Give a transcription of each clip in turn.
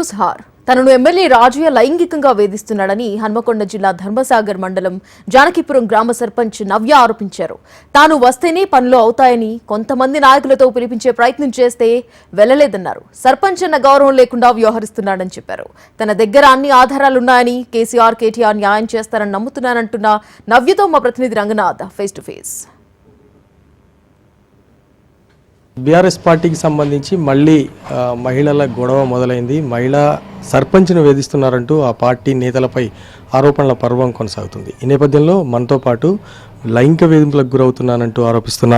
News hour తనను MLA Rajaiah లైంగికంగా వేధిస్తున్నాడని హన్మకొండ జిల్లా ధర్మసాగర్ మండలం జానకిపురం గ్రామ సర్పంచ్ నవ్య ఆరోపించారు. తాను వస్తేనే పనులు అవుతాయని కొంతమంది నాయకులతో పిలిపించే ప్రయత్నం చేస్తే వెళ్లలేదన్నారు. సర్పంచ్ అన్న గౌరవం లేకుండా వ్యవహరిస్తున్నాడని చెప్పారు. తన దగ్గర అన్ని ఆధారాలున్నాయని, కేసీఆర్ కేటీఆర్ న్యాయం చేస్తారని నమ్ముతున్నానంటున్న నవ్యతో మా ప్రతినిధి Ranganath face to face. BRS పార్టీకి సంబంధించి మళ్ళీ మహిళల గొడవ మొదలైంది. మహిళా సర్పంచ్ను వేధిస్తున్నారంటూ ఆ పార్టీ నేతలపై ఆరోపణల పర్వం కొనసాగుతుంది. ఈ నేపథ్యంలో మనతో పాటు లైంగిక వేధింపులకు గురవుతున్నానంటూ ఆరోపిస్తున్న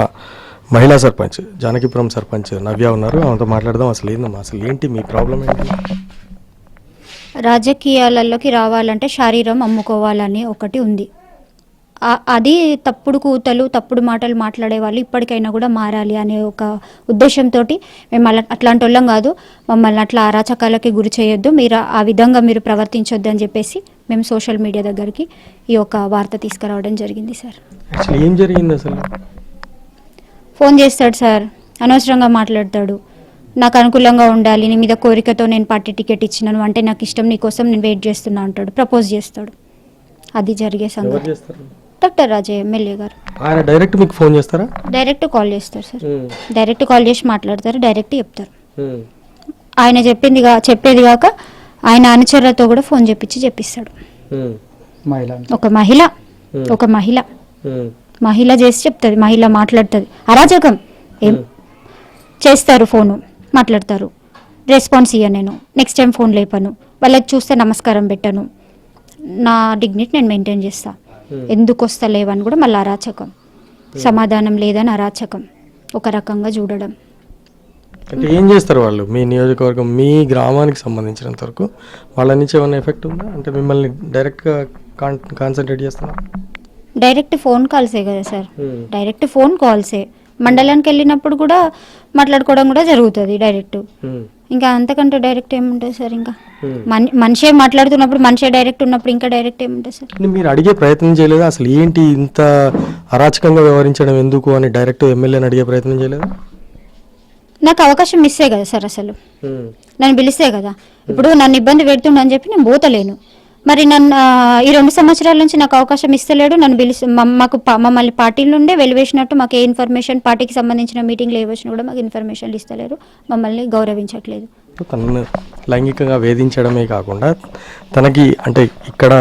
మహిళా సర్పంచ్ జానకిపురం సర్పంచ్ నవ్య ఉన్నారు. ఆమెతో మాట్లాడదాం. అసలు ఏంటి మీ ప్రాబ్లం ఏంటి? రాజకీయాలలోకి రావాలంటే శరీరం అమ్ముకోవాలని ఒకటి ఉంది. అది తప్పుడు కూతలు, తప్పుడు మాటలు మాట్లాడే వాళ్ళు ఇప్పటికైనా కూడా మారాలి అనే ఒక ఉద్దేశంతో మేము అట్లాంటి వాళ్ళం కాదు, మమ్మల్ని అట్లా అరాచకాలకి గురి చేయొద్దు, మీరు ఆ విధంగా మీరు ప్రవర్తించొద్దు అని చెప్పేసి మేము సోషల్ మీడియా దగ్గరికి ఈ యొక్క వార్త తీసుకురావడం జరిగింది. సార్ ఏం జరిగింది? అసలు ఫోన్ చేస్తాడు సార్, అనవసరంగా మాట్లాడతాడు. నాకు అనుకూలంగా ఉండాలి, నీ మీద కోరికతో నేను పార్టీ టికెట్ ఇచ్చినాను అంటే నాకు ఇష్టం, నీకోసం నేను వెయిట్ చేస్తున్నా అంటాడు. ప్రపోజ్ చేస్తాడు. అది జరిగే సంగతి. డాక్టర్ రాజయ్య ఎమ్మెల్యే గారు ఆయన డైరెక్ట్ మీకు ఫోన్ చేస్తారా? డైరెక్ట్ కాల్ చేస్తారు సార్. డైరెక్ట్ కాల్ చేసి మాట్లాడతారు, డైరెక్ట్ చెప్తారు. ఆయన చెప్పేది కాక ఆయన అనుచరులతో కూడా ఫోన్ చెప్పిస్తాడు. ఒక మహిళ చేసి చెప్తుంది, మహిళ మాట్లాడుతుంది. అరాజకం ఏం చేస్తారు, ఫోను మాట్లాడతారు. రెస్పాన్స్ ఇయ్య, నేను నెక్స్ట్ టైం ఫోన్ లేపను, వాళ్ళకి చూస్తే నమస్కారం పెట్టను, నా డిగ్నిటీ నేను మెయింటైన్ చేస్తా, ఎందుకు వస్తలేవని కూడా మళ్ళీ అరాచకం, సమాధానం లేదని అరాచకం, ఒక రకంగా చూడడం. అంటే ఏం చేస్తారు వాళ్ళు? మీ నియోజకవర్గం, మీ గ్రామానికి సంబంధించినంత వరకు వాళ్ళ నుంచి ఏమైనా ఎఫెక్ట్ ఉందా? అంటే మిమ్మల్ని డైరెక్ట్గా కాన్సన్ట్రేట్ చేస్తున్నారు? డైరెక్ట్ ఫోన్ కాల్సే కదా సార్, డైరెక్ట్ ఫోన్ కాల్సే. మండలానికి వెళ్ళినప్పుడు కూడా మాట్లాడుకోవడం కూడా జరుగుతుంది డైరెక్ట్. ఇంకా అంతకంటే డైరెక్ట్ ఏముంటుంది సార్? ఇంకా మనిషే మాట్లాడుతున్నప్పుడు, మనిషే డైరెక్ట్ ఉన్నప్పుడు ఇంకా డైరెక్ట్ ఏముంటుంది సార్? మీరు అడిగే ప్రయత్నం చేయలేదు అసలు ఏంటి ఇంత అరాచకంగా వ్యవహరించడం ఎందుకు అని? డైరెక్ట్ ఎమ్మెల్యేని అడిగే ప్రయత్నం చేయలేదు? నాకు అవకాశం ఇస్తే కదా సార్, అసలు నన్ను పిలిస్తే కదా. ఇప్పుడు నన్ను ఇబ్బంది పెడుతుండని చెప్పి నేను పోతలేను. మరి నన్ను ఈ 2 సంవత్సరాల నుంచి నాకు అవకాశం ఇస్తలేడు. నన్ను మమ్మల్ని పార్టీల నుండే వెలివేసినట్టు, మాకు ఏ ఇన్ఫర్మేషన్, పార్టీకి సంబంధించిన మీటింగ్లు ఏ వచ్చినా కూడా మాకు ఇన్ఫర్మేషన్లు ఇస్తలేరు, మమ్మల్ని గౌరవించట్లేదు. తనను లైంగికంగా వేధించడమే కాకుండా తనకి అంటే ఇక్కడ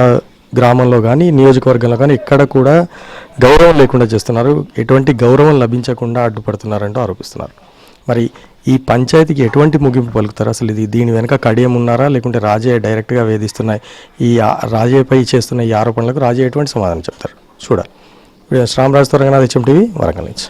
గ్రామంలో కానీ నియోజకవర్గంలో కానీ ఇక్కడ కూడా గౌరవం లేకుండా చేస్తున్నారు, ఎటువంటి గౌరవం లభించకుండా అడ్డుపడుతున్నారంటూ ఆరోపిస్తున్నారు. మరి ఈ పంచాయతీకి ఎటువంటి ముగింపు పలుకుతారు? అసలు దీని వెనక కడియం ఉన్నారా, లేకుంటే రాజయ్య డైరెక్ట్గా వేధిస్తున్నాయి ఈ రాజయ్యపై చేస్తున్న ఈ ఆరోపణలకు రాజయ్య ఎటువంటి సమాధానం చెప్తారు? చూడాలి. శ్రామరాజుతో రంగనాథ్, HM TV, వరంగల్ నుంచి.